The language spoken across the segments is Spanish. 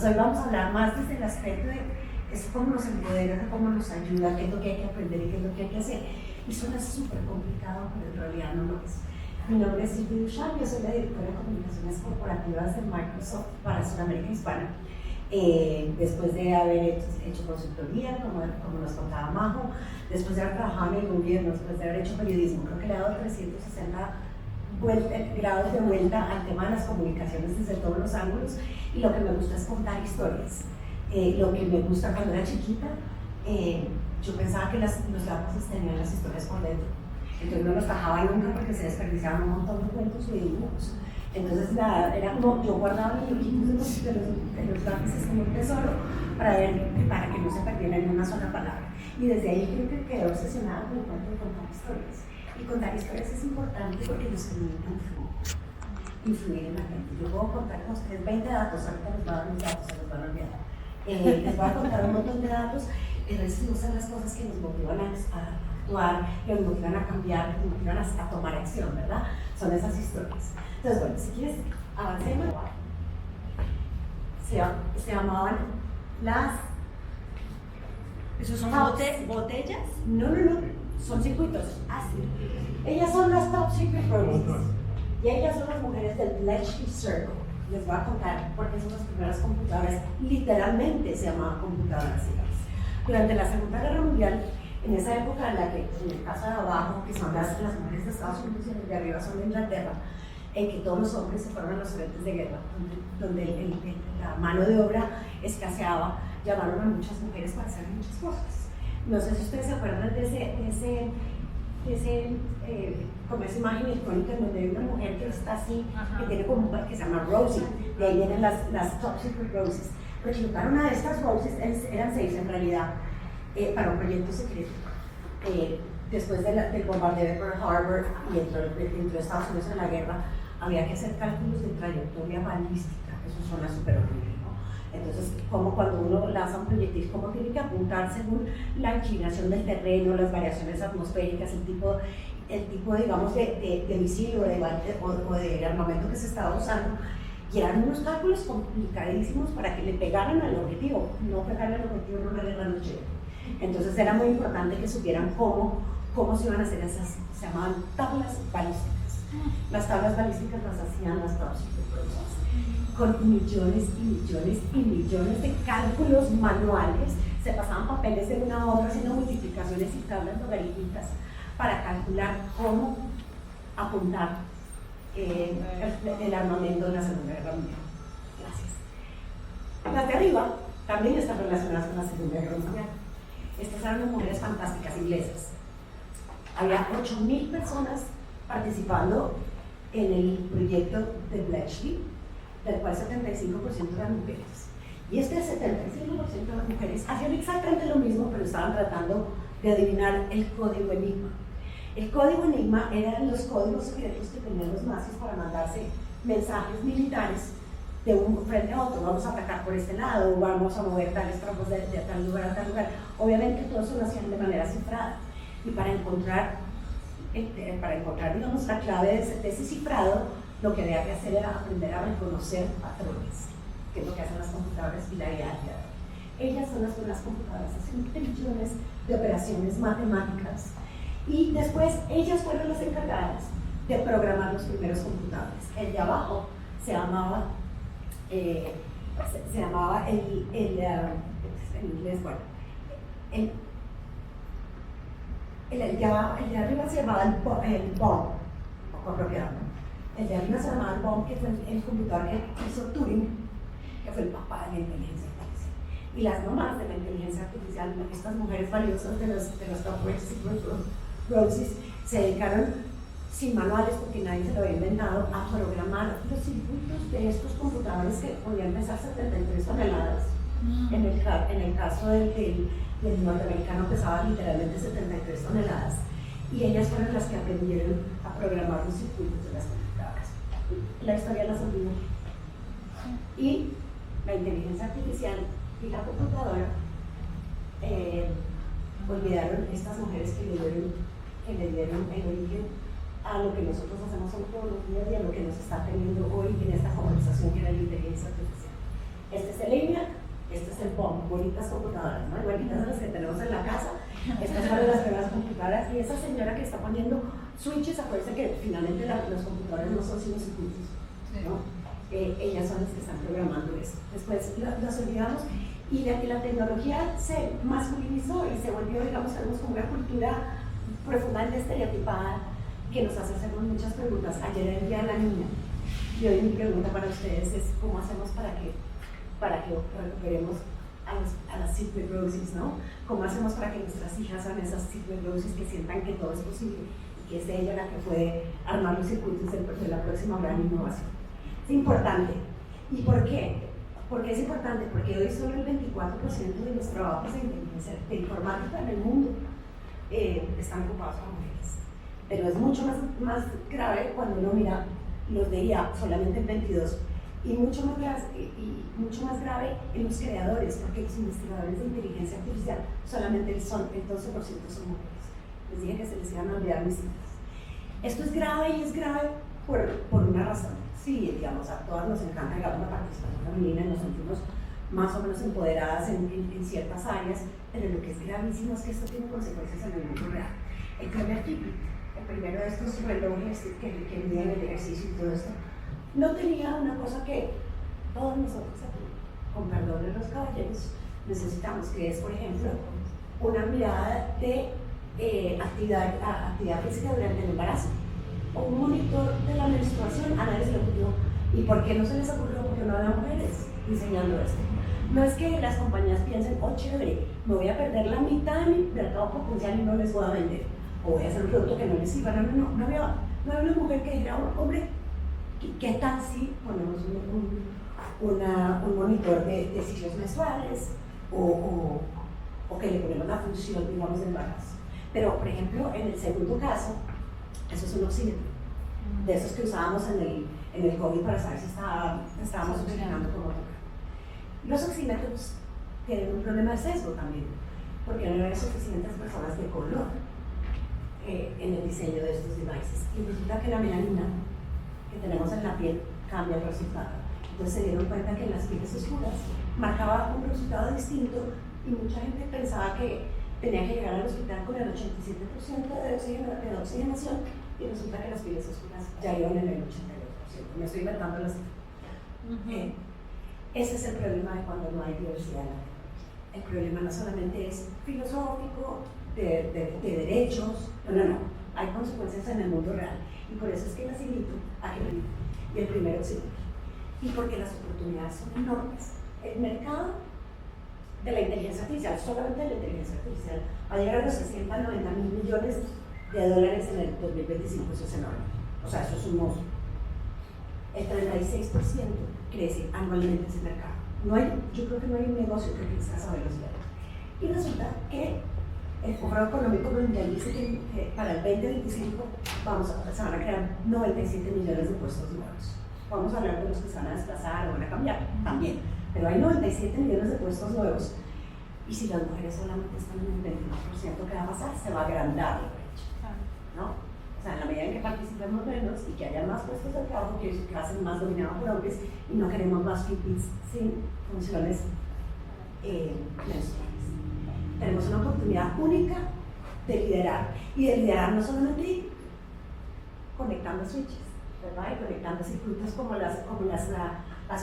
Entonces hoy vamos a hablar más desde el aspecto de es cómo nos empodera, cómo nos ayuda, qué es lo que hay que aprender y qué es lo que hay que hacer. Y suena súper complicado, pero en realidad no lo es. Mi nombre es Silvia Duchamp, yo soy la directora de comunicaciones corporativas de Microsoft para Sudamérica Hispana. Después de haber hecho consultoría, como nos contaba Majo, después de haber trabajado en el gobierno, después de haber hecho periodismo, creo que le he dado 360 grados de vuelta al tema de las comunicaciones desde todos los ángulos, y lo que me gusta es contar historias. Lo que me gusta cuando era chiquita, yo pensaba que los lápices tenían las historias por dentro, entonces no los tajaba nunca porque se desperdiciaban un montón de cuentos y de dibujos. Entonces era como yo guardaba los dibujitos de los lápices como un tesoro para que no se perdieran en una sola palabra. Y desde ahí creo que quedé obsesionada con el cuento de contar historias. Y contar historias es importante porque nos permite influir en la gente. Yo puedo contar con ustedes 20 datos, ahorita les voy a dar mis datos, se los van a olvidar. Les voy a contar un montón de datos, pero esas son las cosas que nos motivan a actuar, que nos motivan a cambiar, que nos motivan a tomar acción, ¿verdad? Son esas historias. Entonces, bueno, si quieres, avancemos. Se llamaban las... ¿Esos son botellas? No, son circuitos. Así. Ellas son las Top Secret Roses. Y ellas son las mujeres del Bletchley Circle. Les voy a contar porque son las primeras computadoras, literalmente se llamaban computadoras. Durante la Segunda Guerra Mundial, en esa época en la que, en el caso de abajo, que son las mujeres de Estados Unidos y en el de arriba son de Inglaterra, en que todos los hombres se fueron a los frentes de guerra, donde la mano de obra escaseaba, llamaron a muchas mujeres para hacer muchas cosas. No sé si ustedes se acuerdan de como esa imagen icónica en donde hay una mujer que está así, que tiene como que se llama Rosie, de ahí vienen las Top Secret Roses. Reclutaron a estas Roses, eran 6 en realidad, para un proyecto secreto. Después del bombardeo de Pearl Harbor y entró Estados Unidos en la guerra, había que hacer cálculos de trayectoria balística, eso suena súper horrible, ¿no? Entonces, como cuando uno lanza un proyectil, cómo tiene que apuntar según la inclinación del terreno, las variaciones atmosféricas, el tipo digamos, de misil o de armamento que se estaba usando. Y eran unos cálculos complicadísimos para que le pegaran al objetivo, no pegarle al objetivo en una guerra no llega. Entonces era muy importante que supieran cómo se iban a hacer esas, se llamaban tablas balísticas. Las tablas balísticas las hacían las Top Secret Roses, con millones y millones y millones de cálculos manuales. Se pasaban papeles de una a otra haciendo multiplicaciones y tablas logarítmicas para calcular cómo apuntar el armamento de la Segunda Guerra Mundial. Gracias. Las de arriba también están relacionadas con la Segunda Guerra Mundial. Estas eran unas mujeres fantásticas inglesas. Había 8.000 personas participando en el proyecto de Bletchley, del cual 75% eran mujeres. Y este 75% de las mujeres hacían exactamente lo mismo, pero estaban tratando de adivinar el código Enigma. El código Enigma eran los códigos secretos que tenían los nazis para mandarse mensajes militares de un frente a otro. Vamos a atacar por este lado, vamos a mover tales tropas de tal lugar a tal lugar. Obviamente todo eso lo hacían de manera cifrada. Y para encontrar digamos, la clave de ese cifrado, lo que había que hacer era aprender a reconocer patrones, que es lo que hacen las computadoras y la IA. Ellas son las computadoras, hacen trillones de operaciones matemáticas. Y después ellas fueron las encargadas de programar los primeros computadores. El de abajo se llamaba en inglés, bueno, el de arriba se llamaba el BOM, apropiado, ¿no? El de arriba se llamaba el BOM, que fue el computador que hizo Turing, que fue el papá de la inteligencia artificial. Y las mamás de la inteligencia artificial, estas mujeres valiosas de los Top Secret Roses, se dedicaron sin manuales, porque nadie se lo había inventado, a programar los circuitos de estos computadores que podían pesar 73 toneladas. En el caso del norteamericano pesaba literalmente 73 toneladas. Y ellas fueron las que aprendieron a programar los circuitos de las computadoras. La historia las olvidó. Y la inteligencia artificial y la computadora olvidaron estas mujeres que le dieron el origen a lo que nosotros hacemos todos los días y a lo que nos está teniendo hoy en esta conversación que era la inteligencia artificial. Este es el ENIAC, el bomb, bonitas computadoras, ¿no? Igualitas a las que tenemos en la casa. Estas son las primeras computadoras y esa señora que está poniendo switches, acuérdense que finalmente los computadores no son sino circuitos, ¿no? Ellas son las que están programando eso. Después los olvidamos y la tecnología se masculinizó y se volvió, digamos, como una cultura profundamente estereotipada que nos hace hacernos muchas preguntas. Ayer era el día de la niña y hoy mi pregunta para ustedes es ¿cómo hacemos para que recuperemos a las Secret Roses, ¿no? ¿Cómo hacemos para que nuestras hijas sean esas Secret Roses que sientan que todo es posible y que es ella la que puede armar los circuitos de la próxima gran innovación? Es importante. ¿Y por qué? ¿Por qué es importante? Porque hoy solo el 24% de los trabajos de inteligencia de informática en el mundo están ocupados por mujeres. Pero es mucho más grave cuando uno mira los de IA, solamente el 22%. Y mucho más grave en los creadores, porque los investigadores de inteligencia artificial solamente son el 12% son mujeres. Les dije que se les iban a olvidar mis cifras. Esto es grave y es grave por una razón. Sí, digamos, a todas nos encanta la participación femenina y nos sentimos más o menos empoderadas en ciertas áreas, pero lo que es gravísimo es que esto tiene consecuencias en el mundo real. El primer Fitbit, el primero de estos relojes que miden el ejercicio y todo esto, no tenía una cosa que todos nosotros aquí, con perdón de los caballeros, necesitamos, que es, por ejemplo, una mirada de actividad física durante el embarazo, o un monitor de la menstruación. A nadie se le ocurrió. ¿Y por qué no se les ocurrió? Porque no había mujeres diseñando esto. No es que las compañías piensen, oh chévere, me voy a perder la mitad de mi mercado potencial y no les voy a vender, o voy a hacer un producto que no les sirva. No había una mujer que dijera, hombre, ¿qué tal si ponemos un monitor de ciclos menstruales o que le ponemos la función, digamos, del embarazo? Pero, por ejemplo, en el segundo caso, eso es un oxímetro, de esos que usábamos en el COVID para saber si estábamos oxigenando como toca. Los oxímetros tienen un problema de sesgo también, porque no hay suficientes personas de color en el diseño de estos devices. Y resulta que la melanina que tenemos en la piel cambia el resultado. Entonces se dieron cuenta que en las pieles oscuras marcaba un resultado distinto y mucha gente pensaba que tenía que llegar al hospital con el 87% de oxigenación y resulta que las pieles oscuras ya iban en el 82%. Me estoy inventando las cifras. Ese es el problema de cuando no hay diversidad. El problema no solamente es filosófico, de derechos, no. Hay consecuencias en el mundo real. Y por eso es que las invito a que vivan. Y el primero sí. Y porque las oportunidades son enormes. El mercado de la inteligencia artificial, solamente de la inteligencia artificial, va a llegar a los 690 mil millones de dólares en el 2025. Eso es enorme. O sea, eso es un monstruo. El 36% crece anualmente ese mercado. Yo creo que no hay un negocio que crezca a esa velocidad. Y resulta que el Foro Económico Mundial dice que para el 2025 se van a crear 97 millones de puestos nuevos. Vamos a hablar de los que se van a desplazar o van a cambiar también, pero hay 97 millones de puestos nuevos. Y si las mujeres solamente están en el 21%, ¿qué va a pasar? Se va a agrandar el brecha, ¿no? O sea, en la medida en que participemos menos y que haya más puestos de trabajo, que va a ser más dominado por hombres y no queremos más Fitbits sin funciones menstruales. Tenemos una oportunidad única de liderar, y de liderar no solamente conectando switches, ¿verdad? Y conectando circuitos como las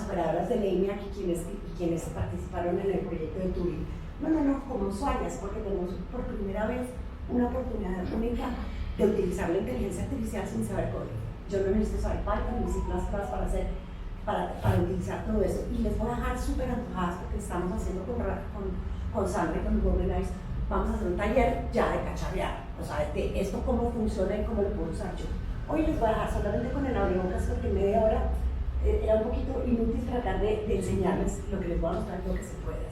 operadoras de ENIAC y quienes participaron en el proyecto de Turing. No, como usuarias, porque tenemos por primera vez una oportunidad única de utilizar la inteligencia artificial sin saber código. Yo no necesito saber Python ni C++ para utilizar todo eso. Y les voy a dejar súper antojadas porque estamos haciendo con Sandra y con Golden Eyes, vamos a hacer un taller ya de cacharrear, o sea, de esto cómo funciona y cómo lo puedo usar yo. Hoy les voy a dejar solamente con el abrebocas porque media hora era un poquito inútil tratar de enseñarles lo que les voy a mostrar, lo que se puede hacer.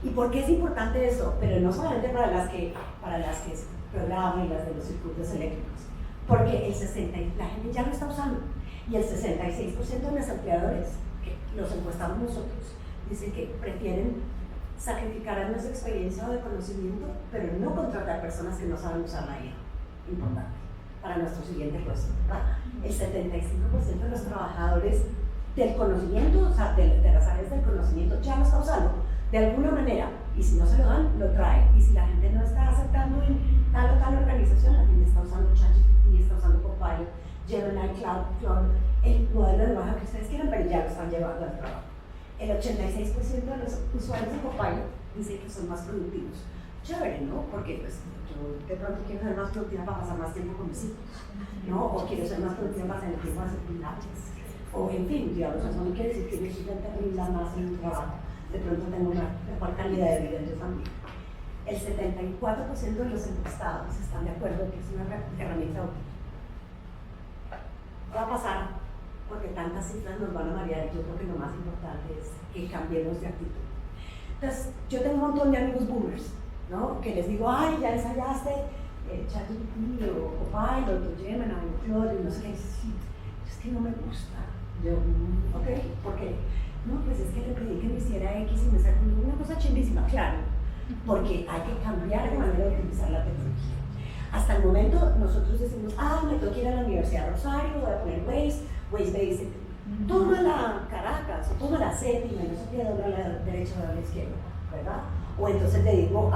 ¿Y por qué es importante eso? Pero no solamente para las que se programan y las de los circuitos eléctricos, porque la gente ya lo está usando y el 66% de los empleadores, que los encuestamos nosotros, dicen que prefieren sacrificar años de experiencia o de conocimiento, pero no contratar personas que no saben usar la IA. Importante para nuestro siguiente puesto, ¿verdad? El 75% de los trabajadores del conocimiento, o sea, de las áreas del conocimiento ya lo está usando, de alguna manera, y si no se lo dan, lo trae. Y si la gente no está aceptando en tal o tal organización, la gente está usando ChatGPT, está usando Copilot, Gemini, Claude, el modelo de lenguaje que ustedes quieran, pero ya lo están llevando al trabajo. El 86% de los usuarios de Copilot dicen que son más productivos. Chévere, ¿no? Porque pues, yo de pronto quiero ser más productiva para pasar más tiempo con mis hijos, ¿no? O quiero ser más productiva para tener tiempo de hacer pilates. O en fin, digamos, eso no quiere decir que mi hija rinda más en un trabajo. De pronto tengo una mejor calidad de vida yo también. El 74% de los encuestados están de acuerdo que es una herramienta útil. Va a pasar porque tantas cifras nos van a marear y yo creo que lo más importante es que cambiemos de actitud. Entonces, yo tengo un montón de amigos boomers, ¿no? Que les digo, ay, ya ensayaste ChatGPT o Copilot o Gemini o Claude, no sé qué, sí, es que no me gusta. Yo, ok, ¿por qué? No, pues es que le pedí que me hiciera X y me sacó una cosa chimbísima, claro, porque hay que cambiar de manera de utilizar la tecnología. Hasta el momento nosotros decimos, me tengo que ir a la Universidad de Rosario, voy a poner Waze me dice, toma la Caracas, o toma la séptima, y no sé qué, dobla a la derecha o a la izquierda, ¿verdad? O entonces le digo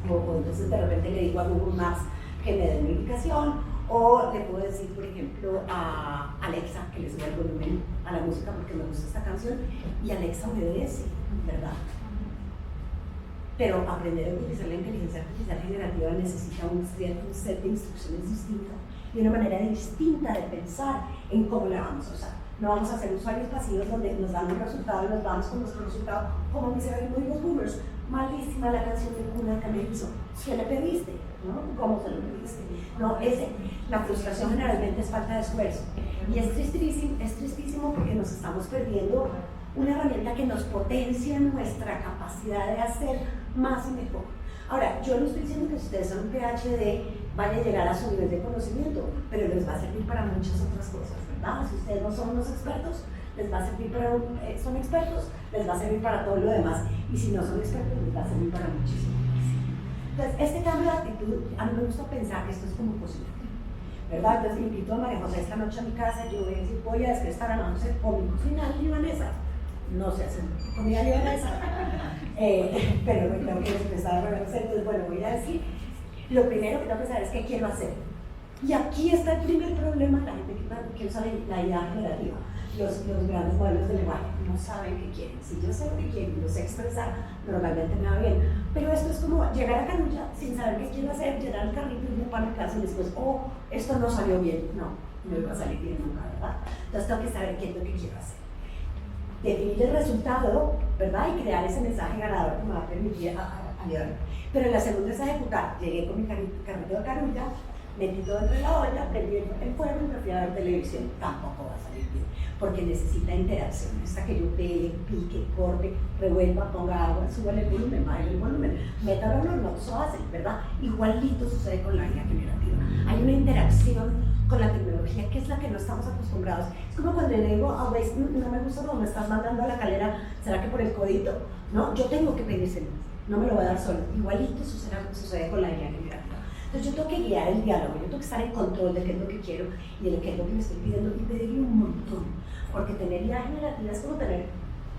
o entonces de repente le digo a Google Maps que me dé una indicación, o le puedo decir, por ejemplo, a Alexa que le suba el volumen a la música porque me gusta esta canción, y Alexa obedece, ¿verdad? Pero aprender a utilizar la inteligencia artificial generativa necesita un set de instrucciones distintas y una manera distinta de pensar en cómo la vamos a usar. No vamos a ser usuarios pasivos donde nos dan un resultado y nos vamos con nuestro resultado, como mis amigos boomers. Malísima la canción de cuna que me hizo. ¿Qué le pediste? ¿No? ¿Cómo se lo pediste? No, la frustración generalmente es falta de esfuerzo. Y es tristísimo porque nos estamos perdiendo una herramienta que nos potencia nuestra capacidad de hacer más y mejor. Ahora, yo no estoy diciendo que ustedes son un PhD, vayan a llegar a su nivel de conocimiento, pero les va a servir para muchas otras cosas, ¿verdad? Si ustedes no son unos expertos, les va a servir para son expertos, les va a servir para todo lo demás, y si no son expertos, les va a servir para muchísimo más. Entonces, este cambio de actitud, a mí me gusta pensar que esto es como posible, ¿verdad? Entonces, invito a María José esta noche a mi casa, yo voy a decir, voy a descrestar a María José por mi cocina libanesa. No se hace comida libanesa, pero me tengo que desprestar a María José, entonces, bueno, voy a decir, lo primero que tengo que saber es qué quiero hacer. Y aquí está el primer problema, la gente que usa la IA generativa. Los grandes modelos de lenguaje no saben qué quieren. Si yo sé lo que quiero y lo sé expresar, normalmente me va bien. Pero esto es como llegar a Carulla sin saber qué quiero hacer, llenar el carrito y irme para mi casa y después, esto no salió bien. No iba a salir bien nunca, ¿verdad? Entonces tengo que saber qué es lo que quiero hacer. Definir el resultado, ¿verdad? Y crear ese mensaje ganador que me va a permitir ayudar. Pero la segunda es ejecutar. Llegué con mi carrito de Carulla, metí todo dentro de la olla, prendí el fuego y me fui a ver televisión. Tampoco va a salir bien, porque necesita interacción. Hasta que yo pegue, pique, corte, revuelva, ponga agua, suba el volumen, baje el volumen, métalo en no, eso hace, ¿verdad? Igualito sucede con la IA generativa. Hay una interacción con la tecnología que es la que no estamos acostumbrados. Es como cuando le digo a Waze, no me gusta cómo me estás mandando a la calera, ¿será que por el codito? No, yo tengo que pedírselo, no me lo voy a dar solo. Igualito sucede con la IA generativa. Entonces yo tengo que guiar el diálogo, yo tengo que estar en control de qué es lo que quiero y de qué es lo que me estoy pidiendo y pedirle un montón, porque tener IA generativa es como tener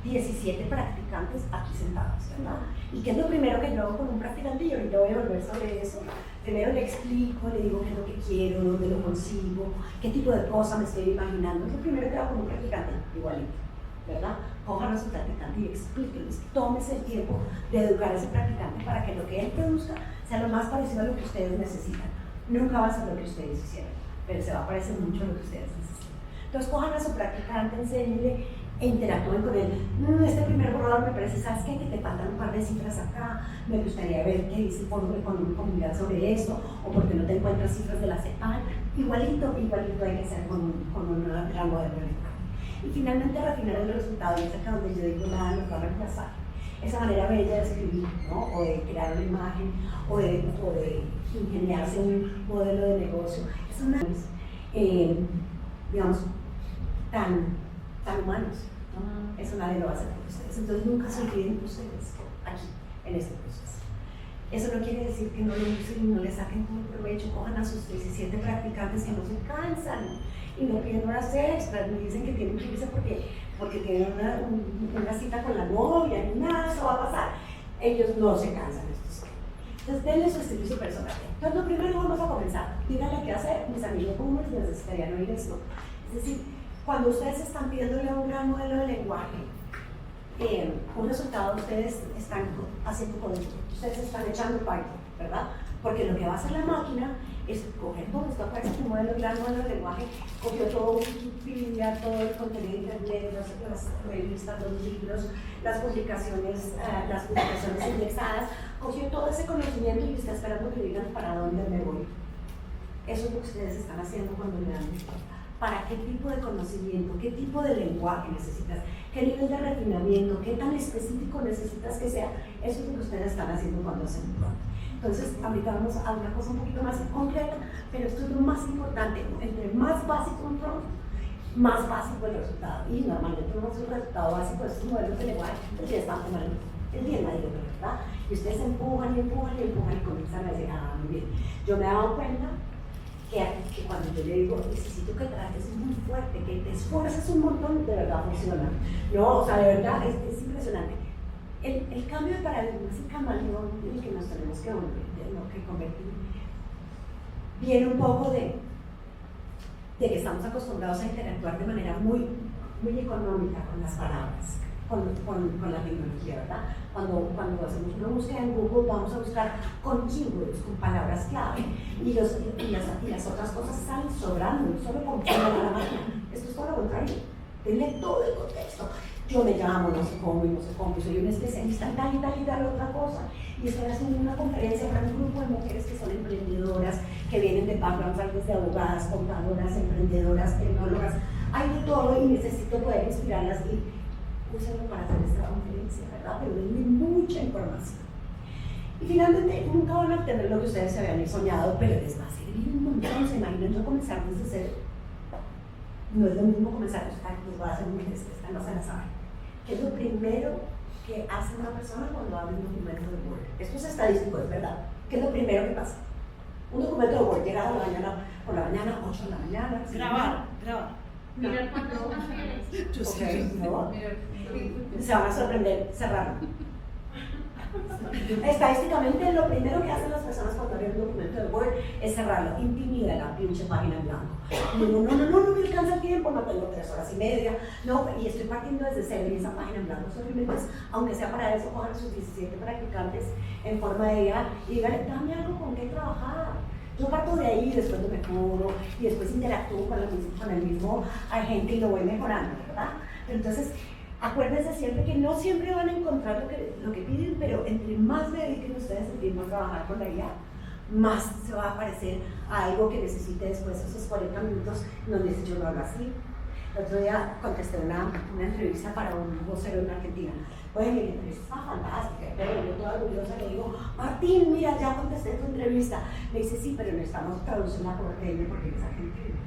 17 practicantes aquí sentados, ¿verdad? ¿Y qué es lo primero que yo hago con un practicante? Y ahorita voy a volver sobre eso. Primero le explico, le digo qué es lo que quiero, dónde lo consigo, qué tipo de cosa me estoy imaginando. Es lo primero que hago con un practicante, igualito, ¿verdad? Cojan a su practicante y explíquenles, tómese el tiempo de educar a ese practicante para que lo que él produzca sea lo más parecido a lo que ustedes necesitan. Nunca va a ser lo que ustedes hicieron, pero se va a parecer mucho a lo que ustedes necesitan. Entonces cojan a su practicante, enséñenle e interactúen con él. Este primer borrador me parece, ¿sabes qué? Que te faltan un par de cifras acá, me gustaría ver qué dice con una comunidad sobre esto, o porque no te encuentras cifras de la CEPAL. Igualito hay que hacer con un rango de lenguaje. Y finalmente refinar el resultado, y es acá donde yo digo, nada nos va a reemplazar. Esa manera bella de escribir, ¿no? O de crear una imagen, o de ingeniarse un modelo de negocio. Es una, digamos, tan humanos, ¿no? Eso nadie lo va a hacer por ustedes. Entonces nunca se olviden ustedes aquí, en este proceso. Eso no quiere decir que no lo usen y no le saquen todo el provecho. Cojan a sus 17 practicantes que no se cansan y no piden horas extras, ni dicen que tienen que irse porque tienen una cita con la novia, ni nada, ellos no se cansan estos. Entonces, denle su estilo y su personaje. Entonces, lo primero vamos a comenzar. Díganle qué hacer, mis amigos boomers necesitarían oír esto. Es decir, cuando ustedes están pidiéndole un gran modelo de lenguaje, un resultado ustedes están haciendo código, ustedes están echando Python, ¿verdad? Porque lo que va a hacer la máquina es coger todo esto, aparece un modelo, gran modelo de lenguaje, cogió todo Wikipedia, todo el contenido de internet, las revistas, los libros, las publicaciones indexadas, cogió todo ese conocimiento y está esperando que digan para dónde me voy. Eso es lo que ustedes están haciendo cuando le dan para qué tipo de conocimiento, qué tipo de lenguaje necesitas, qué nivel de refinamiento, qué tan específico necesitas que sea. Eso es lo que ustedes están haciendo cuando hacen un prompt. Entonces, ahorita vamos a una cosa un poquito más concreta, pero esto es lo más importante. Entre más básico un prompt, más básico el resultado. Y normalmente un resultado básico de estos modelos de lenguaje, pues ya están tomando el día, ¿verdad? Y ustedes empujan y empujan y empujan y comienzan a decir, ah, muy bien. Yo me he dado cuenta que cuando yo le digo, necesito que trates muy fuerte, que te esfuerces un montón, de verdad funciona. No, o sea, de verdad es impresionante. El cambio de paradigma, ese camaleón en el que nos tenemos que convertir, viene un poco de que estamos acostumbrados a interactuar de manera muy, muy económica con las palabras, con la tecnología, ¿verdad? Cuando hacemos una búsqueda en Google, vamos a buscar con keywords, con palabras clave, y las otras cosas salen sobrando, solo confunden a la máquina. Esto es todo lo contrario, denle todo el contexto. Yo me llamo, no sé cómo, y no sé cómo, soy un especialista en tal y tal y tal otra cosa, y estoy haciendo una conferencia para un grupo de mujeres que son emprendedoras, que vienen de backgrounds de abogadas, contadoras, emprendedoras, tecnólogas, hay de todo y necesito poder inspirarlas y úsenlo para hacer esta conferencia, ¿verdad? Pero denle mucha información. Y finalmente, nunca van a obtener lo que ustedes se habían soñado, pero les va a servir un montón. Se imaginan yo comenzar desde cero. No es lo mismo comenzar, les va a hacer muy esta no se la saben. ¿Qué es lo primero que hace una persona cuando abre un documento de Word? Esto es estadístico, es verdad. ¿Qué es lo primero que pasa? Un documento de Word llega por la mañana, 8 de la mañana. Grabar. Mirar cuántas páginas. Okay, ¿no? Se van a sorprender, cerrarlo. Estadísticamente, lo primero que hacen las personas cuando abren un documento de Word es cerrarlo, intimida la pinche página en blanco. No me alcanza el tiempo, no tengo 3 horas y media, no, y estoy partiendo desde cero y esa página en blanco. Simplemente, aunque sea para eso, cojan sus 17 practicantes en forma de IA y digan, dame algo con qué trabajar. Yo parto de ahí, después lo mejoro y después interactúo con el mismo agente y lo voy mejorando, ¿verdad? Entonces, acuérdense siempre que no siempre van a encontrar lo que piden, pero entre más me dediquen ustedes el tiempo a trabajar con la IA, más se va a parecer a algo que necesite después esos 40 minutos donde dice yo lo hago así. El otro día contesté una entrevista para un vocero en Argentina. Oye, mi entrevista está fantástica, pero yo toda orgullosa le digo, Martín, mira, ya contesté tu entrevista. Me dice, sí, pero necesitamos traducirla por porteño porque es argentino.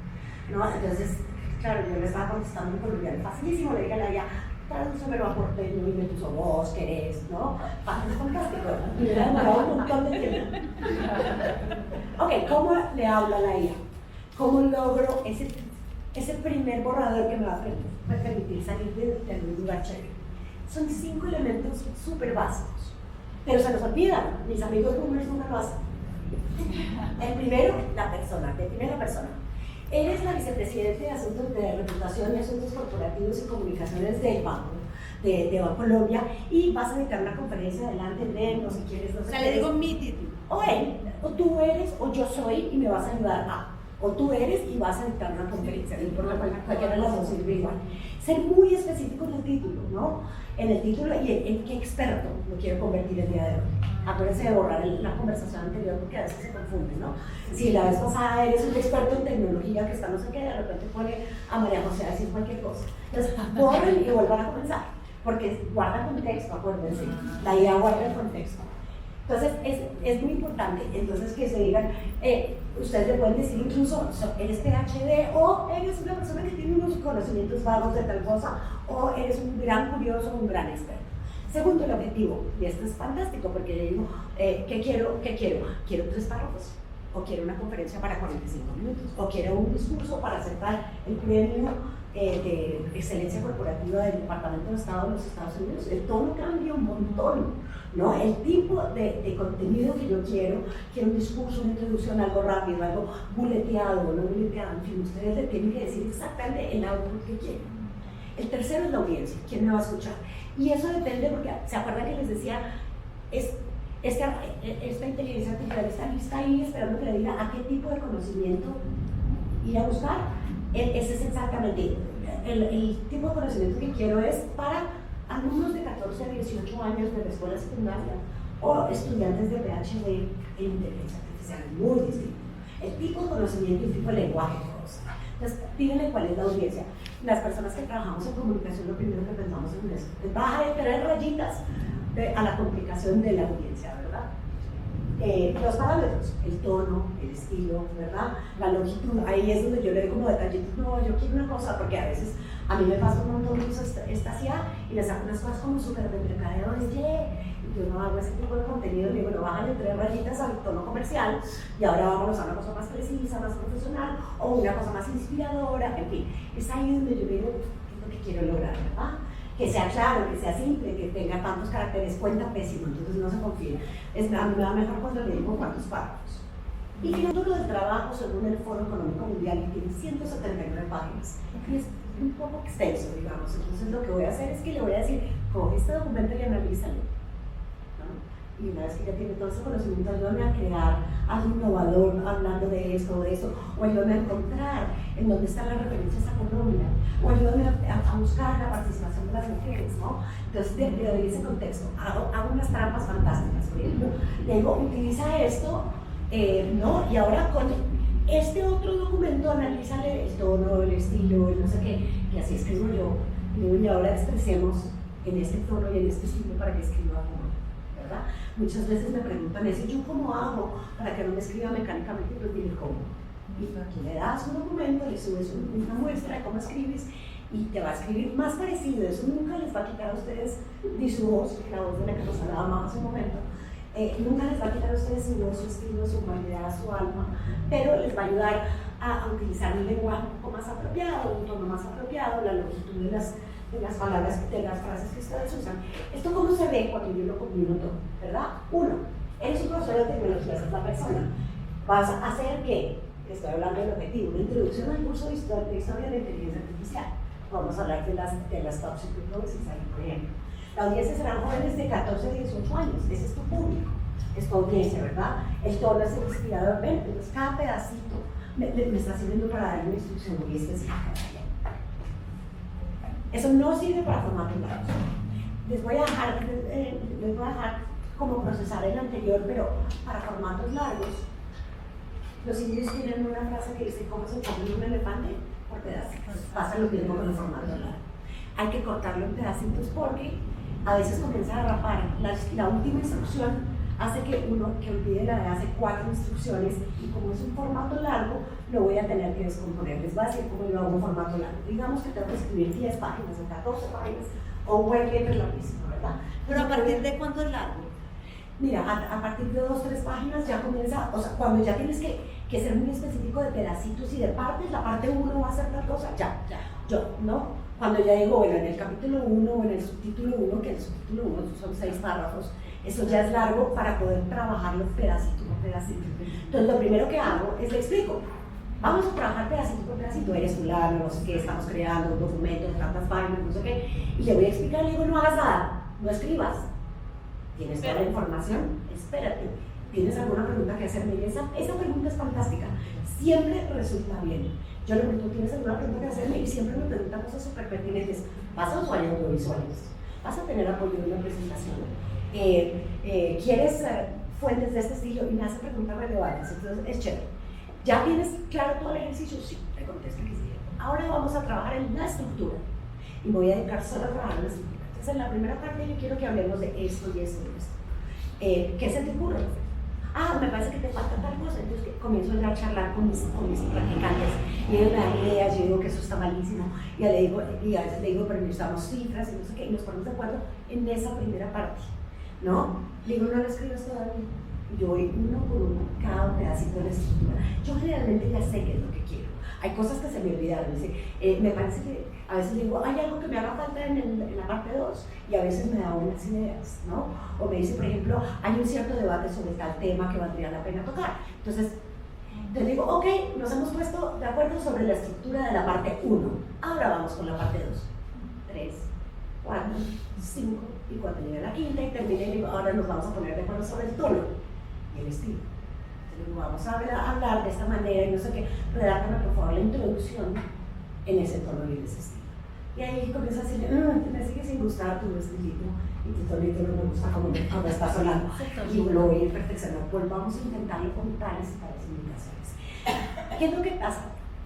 ¿No? Entonces, claro, yo le estaba contestando en colombiano, facilísimo, le dije a la IA, tradúcemelo a porteño y me puso vos, querés, ¿no? Es fantástico. Y me ha demorado un montón de tiempo. Ok, ¿cómo le habla la IA? ¿Cómo logro ese primer borrador que me va a permitir salir de un lugar chévere? Son 5 elementos súper básicos, pero se nos olvidan, mis amigos boomers nunca lo hacen. El primero, la persona, de primera persona. Eres la vicepresidente de Asuntos de Reputación y Asuntos Corporativos y Comunicaciones del banco, de Bancolombia, y vas a dictar una conferencia delante de él, no sé quién es, no sé. O sea, le digo mi título. O él, o tú eres, o yo soy, y me vas a ayudar a. O tú eres y vas a dictar una conferencia, no importa cualquiera de las dos sirve igual. Ser muy específico en el título, ¿no? En el título y en qué experto lo quiero convertir el día de hoy. Acuérdense de borrar la conversación anterior porque a veces se confunde, ¿no? Si la vez pasada eres un experto en tecnología que está no sé qué, de repente pone a María José a decir cualquier cosa. Entonces, borren y vuelvan a comenzar, porque guarda contexto, acuérdense. La idea guarda el contexto. Entonces, es muy importante, entonces que se digan, ustedes le pueden decir incluso, eres PhD o eres una persona que tiene unos conocimientos vagos de tal cosa o eres un gran curioso, un gran experto. Segundo, el objetivo, y esto es fantástico porque le digo, ¿qué quiero? Quiero 3 párrafos, o quiero una conferencia para 45 minutos, o quiero un discurso para aceptar el premio de excelencia corporativa del Departamento de Estado de los Estados Unidos, el tono cambia un montón, ¿no? El tipo de contenido que yo quiero un discurso, una introducción, algo rápido, algo buleteado, no buleteado, en fin, ustedes le tienen que decir exactamente el output que quieren. El tercero es la audiencia, ¿quién me va a escuchar? Y eso depende porque, ¿se acuerdan que les decía? Esta inteligencia artificial está ahí esperando que le diga a qué tipo de conocimiento ir a buscar. Ese es exactamente el tipo de conocimiento que quiero es para alumnos de 14 a 18 años de la escuela secundaria o estudiantes de PhD en inteligencia artificial, muy distinto. El tipo de conocimiento y el tipo de lenguaje que usa. Entonces, díganle cuál es la audiencia. Las personas que trabajamos en comunicación, lo primero que pensamos en eso, es baja de 3 rayitas a la complicación de la audiencia, ¿verdad? Los parámetros, el tono, el estilo, ¿verdad? La longitud, ahí es donde yo le doy como detallitos, no, yo quiero una cosa, porque a veces a mí me pasa un montón de cosas esta CIA y les hago unas cosas como súper de mercadeadores, y yo no hago ese tipo de contenido, y digo, bueno, bájale 3 rayitas al tono comercial y ahora vámonos a una cosa más precisa, más profesional, o una cosa más inspiradora, en fin, es ahí donde yo digo, ¿qué es lo que quiero lograr, verdad? Que sea claro, que sea simple, que tenga tantos caracteres, cuenta pésimo, entonces no se confíe. A mí me va mejor cuando le digo cuántos párrafos. Y el futuro del trabajo, según el Foro Económico Mundial, tiene 179 páginas, y es un poco extenso, digamos. Entonces lo que voy a hacer es que le voy a decir, coge este documento y analízalo, ¿no? Y una vez que ya tiene todo ese conocimiento, ayúdame a crear algo innovador hablando de esto o de eso, o ayúdame a encontrar en dónde están las referencias a Colombia, o ayúdame a buscar la participación de las mujeres, ¿no? Entonces, le doy ese contexto, hago unas trampas fantásticas, por ejemplo, le digo, utiliza esto, ¿no? Y ahora con este otro documento, analízale el tono, el estilo, el no sé qué, y así escribo yo, y digo, y ahora expresemos en este tono y en este estilo para que escriba como, ¿verdad? Muchas veces me preguntan eso, ¿yo cómo hago para que no me escriba mecánicamente? Pues dile cómo. Y aquí le das un documento, le subes una muestra de cómo escribes y te va a escribir más parecido. Eso nunca les va a quitar a ustedes ni su voz, la voz de la que nos hablaba hace un momento. Nunca les va a quitar a ustedes su voz, su estilo, su humanidad, su alma, pero les va a ayudar a utilizar un lenguaje un poco más apropiado, un tono más apropiado, la longitud de las palabras, de las frases que ustedes usan. ¿Esto cómo se ve cuando yo lo combino todo? ¿Verdad? Uno, eres un profesor de tecnología, esa es la persona. Vas a hacer ¿qué? Estoy hablando del objetivo, una introducción al curso de historia de la inteligencia artificial. Vamos a hablar de las top secret policies ahí, por ejemplo. La audiencia serán jóvenes de 14 a 18 años, ese es tu público, es tu audiencia, ¿verdad? El tono es el inspirador, ven, entonces cada pedacito me está sirviendo para dar una instrucción muy específica. Eso no sirve para formatos largos. Les voy a dejar como procesar el anterior, pero para formatos largos. Los indios tienen una frase que dice, ¿cómo se come un elefante? Por pedacitos. Pasa lo mismo con el formato largo. Hay que cortarlo en pedacitos porque a veces comienza a derrapar. La última instrucción hace que uno que olvide la de hace 4 instrucciones y como es un formato largo, lo voy a tener que descomponer. Les voy a decir cómo yo hago un formato largo. Digamos que tengo que escribir 10 páginas o 14 páginas o un white paper larguísimo, ¿verdad? Pero ¿a partir de cuándo es largo? Mira, a partir de 2 o 3 páginas ya comienza, o sea, cuando ya tienes que ser muy específico de pedacitos y de partes, la parte 1 va a ser tal cosa, ya. Yo, ¿no? Cuando ya digo, bueno, en el capítulo 1 o en el subtítulo 1, que el subtítulo 1 son 6 párrafos, eso ya es largo para poder trabajarlo pedacito por pedacito. Entonces, lo primero que hago es le explico. Vamos a trabajar pedacito por pedacito, eres fulano, no sé qué, estamos creando un documento, tantas páginas, no sé qué, y le voy a explicar, le digo, no hagas nada, no escribas. ¿Tienes toda la información? Espérate. ¿Tienes alguna pregunta que hacerme? Y esa pregunta es fantástica. Siempre resulta bien. Yo le pregunto, ¿tienes alguna pregunta que hacerme? Y siempre me preguntan cosas súper pertinentes. ¿Vas a usar audiovisuales? ¿Vas a tener apoyo en una presentación? ¿Quieres fuentes de este estilo? Y me hace preguntas relevantes. Entonces, es chévere. ¿Ya tienes claro todo el ejercicio? Sí, te contesto que sí. Ahora vamos a trabajar en la estructura. Y voy a dedicar solo a trabajar en la estructura. Entonces, en la primera parte yo quiero que hablemos de esto y esto y esto. ¿Qué se te ocurre? Me parece que te falta tal cosa. Entonces comienzo a charlar con mis practicantes y ellos me dan ideas, yo digo que eso está malísimo y a veces le digo, pero necesitamos cifras y no sé qué, y nos ponemos de acuerdo en esa primera parte, ¿no? Le digo, no lo escribas todavía. Yo voy uno por uno, cada pedacito de la estructura. Yo generalmente ya sé qué es lo que quiero. Hay cosas que se me olvidaron. Dice, me parece que a veces digo, hay algo que me haga falta en la parte 2 y a veces me da unas ideas, ¿no? O me dice, por ejemplo, hay un cierto debate sobre tal tema que valdría la pena tocar. Entonces, te digo, ok, nos hemos puesto de acuerdo sobre la estructura de la parte 1. Ahora vamos con la parte 2. 3, 4, 5, y cuando llegue la quinta y termine, digo, ahora nos vamos a poner de acuerdo sobre el tono y el estilo. Entonces, digo, vamos a hablar de esta manera y no sé qué, redátame por favor la introducción en ese tono y en ese estilo. Y ahí comienza a decirle, me sigue sin gustar tu estilito y tu tonito no me gusta como cuando está sonando. Y lo voy a ir perfeccionando. Pues vamos a intentarlo con tales y tales indicaciones. ¿Qué es lo que pasa?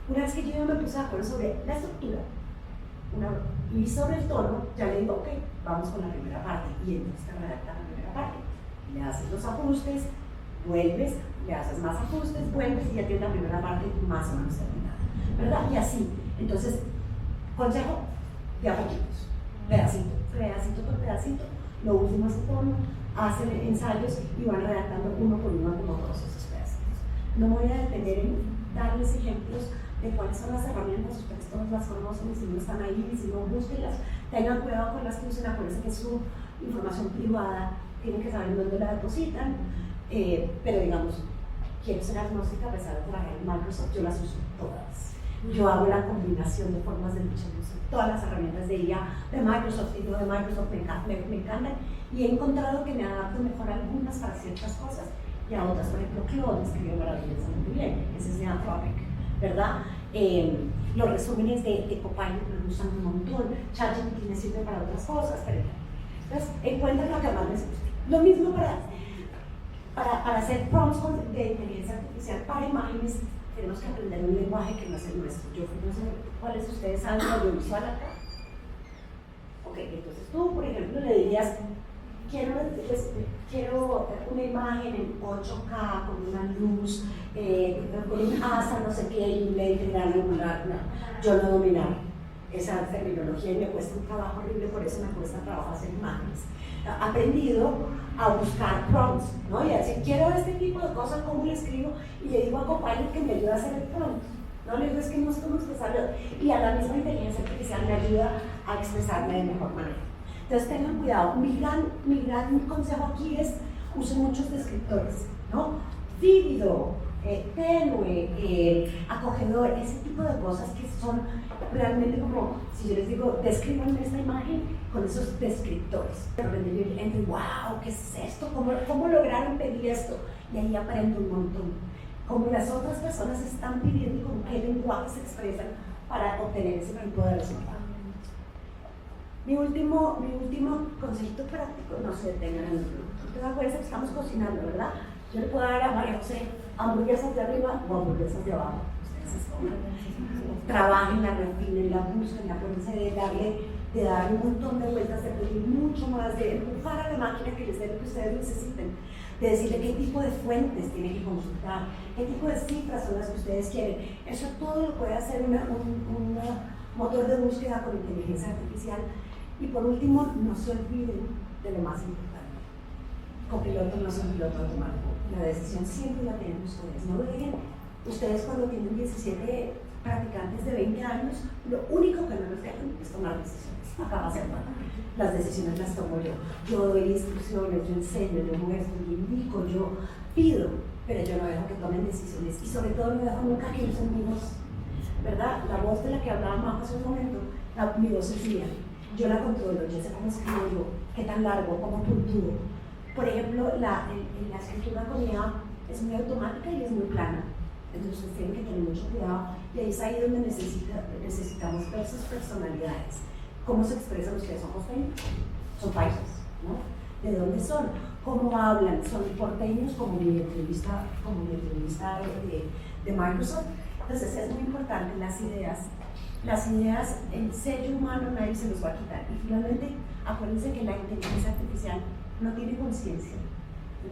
Una vez que yo ya me puse de acuerdo sobre la estructura y sobre el tono, ya le digo, ok, vamos con la primera parte. Y entonces te redacta la primera parte. Le haces los ajustes, vuelves, le haces más ajustes, vuelves y ya tienes la primera parte más o menos terminada. ¿Verdad? Y así. Entonces, consejo de a poquitos, pedacito por pedacito. Lo último es el tono, hacen ensayos y van redactando uno por uno como todos esos pedacitos. No voy a detener en darles ejemplos de cuáles son las herramientas, ustedes todos las conocen y si no están ahí, y si no, búsquenlas, tengan cuidado con las que usen, acuérdense que es su información privada, tienen que saber dónde la depositan, pero digamos, quiero ser agnóstica a pesar de trabajar en Microsoft, yo las uso todas. Yo hago la combinación de formas de lucha, uso todas las herramientas de IA de Microsoft y no de Microsoft, me encantan, y he encontrado que me adapto mejor a algunas para ciertas cosas y a otras. Por ejemplo, Claude escribió maravillosamente bien, ese es de Anthropic, ¿verdad? Los resúmenes de Copilot me gustan un montón, ChatGPT me sirve para otras cosas, pero entonces encuentren lo que más les guste. Lo mismo para hacer prompts de inteligencia artificial para imágenes, tenemos que aprender un lenguaje que no es el nuestro. Yo no sé cuáles ustedes saben de audiovisual acá. Ok, entonces tú, por ejemplo, le dirías, quiero una imagen en 8K con una luz, con un asa, no sé qué, y un lente gran angular. No, yo no dominar esa terminología y me cuesta un trabajo horrible, por eso me cuesta trabajo hacer imágenes. He aprendido a buscar prompts, ¿no? Y a decir, quiero este tipo de cosas, ¿cómo le escribo? Y le digo a Copilot que me ayude a hacer el prompt. No le digo, es que no sé cómo expresarlo. Y a la misma inteligencia artificial me ayuda a expresarme de mejor manera. Entonces tengan cuidado. Mi gran consejo aquí es, usen muchos descriptores, ¿no? Vívido, tenue, acogedor, ese tipo de cosas que son realmente como, si yo les digo, descríbanme esta imagen con esos descriptores. Entre, wow, ¿qué es esto? ¿Cómo lograron pedir esto? Y ahí aprendo un montón. Como las otras personas están pidiendo y con qué lenguaje se expresan para obtener ese tipo de resultado. Mi último consejito práctico, no se detengan en el producto. Ustedes acuérdense que estamos cocinando, ¿verdad? Yo le puedo dar a María José hamburguesas de arriba o hamburguesas de abajo. Ustedes escogen. Trabajen, refinen, busquen, acuérdense de dar un montón de vueltas, de pedir mucho más, de empujar a la máquina que les dé lo que ustedes necesiten, de decirle qué tipo de fuentes tienen que consultar, qué tipo de cifras son las que ustedes quieren. Eso todo lo puede hacer un motor de búsqueda con inteligencia artificial. Y por último, no se olviden de lo más importante. Copiloto no es un piloto automático. La decisión siempre la tienen ustedes. No lo dejen. Ustedes cuando tienen 17 practicantes de 20 años, lo único que no los dejan es tomar decisiones. Acá va a ser mal. Las decisiones las tomo yo. Yo doy instrucciones, yo enseño, yo muestro, yo indico, yo pido, pero yo no dejo que tomen decisiones. Y sobre todo no dejo nunca que usen mi voz. ¿Verdad? La voz de la que hablábamos hace un momento, mi voz es mía. Yo la controlo, yo sé cómo escribo yo, qué tan largo, cómo puntúo. Por ejemplo, la escritura con IA es muy automática y es muy plana. Entonces tienen que tener mucho cuidado y ahí es ahí donde necesitamos ver sus personalidades. ¿Cómo se expresan ustedes? ¿Son costeños? ¿Son paisas? ¿No? ¿De dónde son? ¿Cómo hablan? ¿Son porteños como mi entrevista de Microsoft? Entonces es muy importante las ideas, el sello humano nadie se los va a quitar. Y finalmente, acuérdense que la inteligencia artificial no tiene conciencia,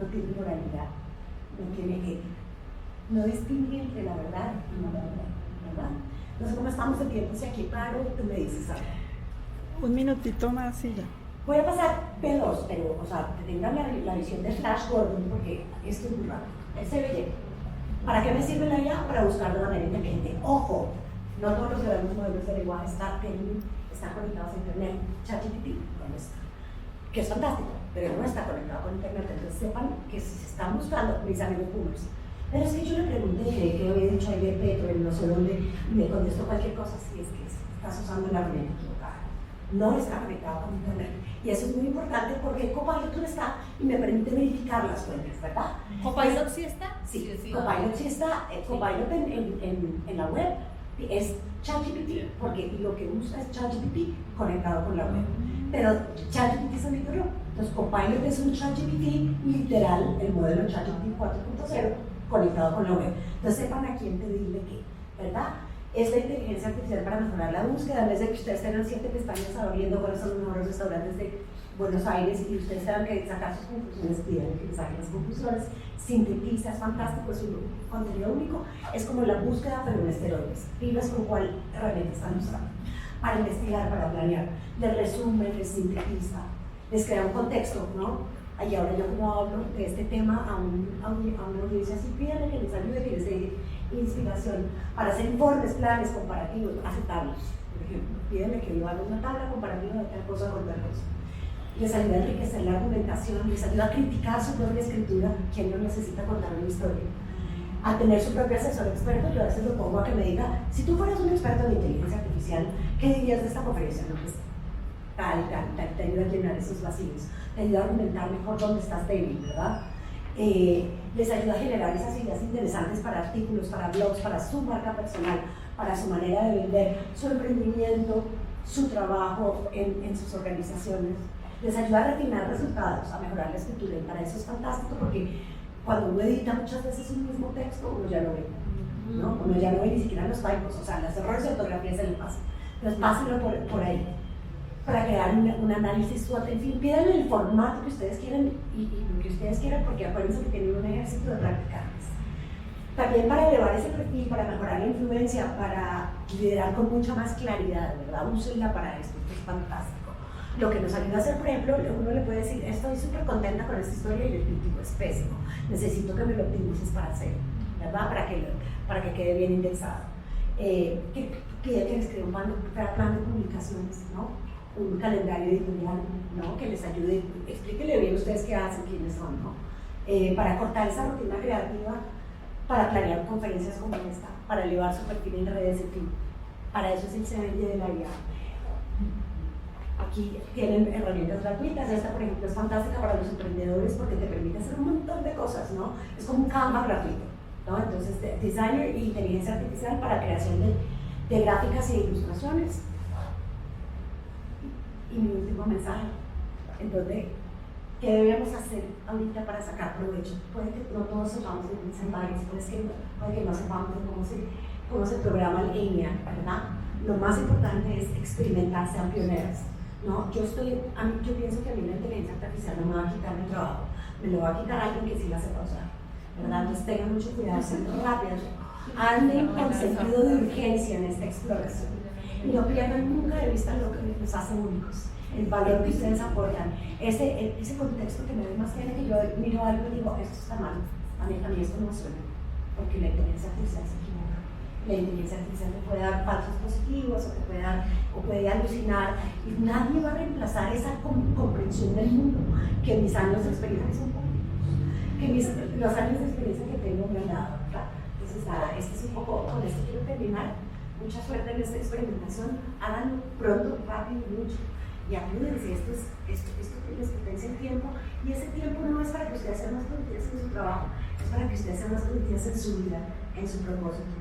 no tiene moralidad, no tiene ética, no distingue entre la verdad y no la verdad. No sé cómo estamos de tiempo, si aquí paro, tú me dices algo. Un minutito más y ya. Voy a pasar P2, pero, o sea, que tengan la visión de Flash Gordon, porque esto es muy rápido. Ese ve. ¿Para qué me sirve la IA? Para buscar de manera independiente. Ojo, no todos los grandes modelos de lenguaje están conectados a Internet. ChatGPT no está, que es fantástico, pero no está conectado con Internet. Entonces sepan que si se están buscando, mis amigos boomers, pero es que yo le pregunté que había dicho ayer Petro en no sé dónde y me contestó cualquier cosa, si es que estás usando la herramienta equivocada. No está conectado con Internet. Y eso es muy importante porque Copilot no está y me permite verificar las fuentes, ¿verdad? ¿Copilot sí está? Sí, Copilot sí está. Copilot en la web es ChatGPT, porque lo que usa es ChatGPT conectado con la web. Pero ChatGPT es un micro. Entonces Copilot es un ChatGPT literal, el modelo ChatGPT 4.0 conectado con la web. Entonces sepan a quién pedirle qué, ¿verdad? Esta inteligencia artificial para mejorar la búsqueda, en vez de que ustedes tengan 7 pestañas abriendo cuáles son los mejores restaurantes de Buenos Aires y ustedes tengan que sacar sus conclusiones, piden que saquen las conclusiones, sintetiza, es fantástico, es un contenido único, es como la búsqueda pero en esteroides. Pilas con cuál herramienta están usando para investigar, para planear, les resume, les sintetiza, les crea un contexto, ¿no? Y ahora yo como hablo de este tema a una audiencia así, pídanle que les ayude, que les dé inspiración para hacer informes, planes comparativos, aceptables, por ejemplo. Pídanle que yo haga una tabla comparativa de tal cosa con tal cosa. Les ayuda a enriquecer la argumentación, les ayuda a criticar su propia escritura, quien no necesita contar una historia, a tener su propio asesor experto. Yo a veces lo pongo a que me diga, si tú fueras un experto en inteligencia artificial, ¿qué dirías de esta conferencia? No, pues, te ayuda a llenar esos vacíos, te ayuda a argumentar mejor dónde estás débil, ¿verdad? Les ayuda a generar esas ideas interesantes para artículos, para blogs, para su marca personal, para su manera de vender, su emprendimiento, su trabajo en sus organizaciones. Les ayuda a refinar resultados, a mejorar la escritura, y para eso es fantástico porque cuando uno edita muchas veces un mismo texto, uno ya lo ve, ¿no? Uno ya no ve ni siquiera los typos, o sea, los errores de ortografía se le pasan. Entonces pásenlo por ahí, para crear un análisis SWOT. En fin, pídanle el formato que ustedes quieren y lo que ustedes quieran, porque acuérdense que tienen un ejército de practicantes. También para elevar ese perfil, para mejorar la influencia, para liderar con mucha más claridad, ¿verdad? Úsenla para esto, que es fantástico. Lo que nos ayuda a hacer, por ejemplo, uno le puede decir, estoy súper contenta con esta historia y el crítico es pésimo, necesito que me lo optimices para hacerlo, ¿verdad? Para que quede bien indexado. Que les cree un plan de publicaciones, ¿no? Un calendario editorial, ¿no? Que les ayude, explíquenle bien ustedes qué hacen, quiénes son, ¿no? Para cortar esa rutina creativa, para planear conferencias como esta, para elevar su perfil en redes, en fin. Para eso es el CBI de la IA. Aquí tienen herramientas gratuitas. Esta, por ejemplo, es fantástica para los emprendedores porque te permite hacer un montón de cosas, ¿no? Es como un Canva gratuito, ¿no? Entonces, Designer y inteligencia artificial para creación de gráficas e ilustraciones. Y mi último mensaje, entonces, ¿qué debemos hacer ahorita para sacar provecho? Puede que no todos sepamos de Incentivarios, puede que no sepamos de cómo se programa el ENIAC, ¿verdad? Lo más importante es experimentar, sean pioneros, ¿no? Yo pienso que a mí la inteligencia artificial no me va a quitar mi trabajo, me lo va a quitar alguien que sí la sepa usar, ¿verdad? Entonces tengan mucho cuidado, sean rápidos, anden con sentido de urgencia en esta exploración. Y no pierdan nunca de vista lo que nos hace únicos, el valor que ustedes aportan, ese contexto que nadie más tiene, que yo miro algo y digo, esto está mal, a mí esto no suena, porque la inteligencia artificial se equivoca. La inteligencia artificial te puede dar falsos positivos o puede alucinar, y nadie va a reemplazar esa comprensión del mundo que mis años de experiencia son públicos, que los años de experiencia que tengo me han dado, ¿verdad? Entonces, este es un poco, con esto quiero terminar. Mucha suerte en esta experimentación, háganlo pronto, rápido y mucho, y ayúdense. Esto les pertenece el tiempo, y ese tiempo no es para que ustedes sean más productivos en su trabajo, es para que ustedes sean más productivos en su vida, en su propósito.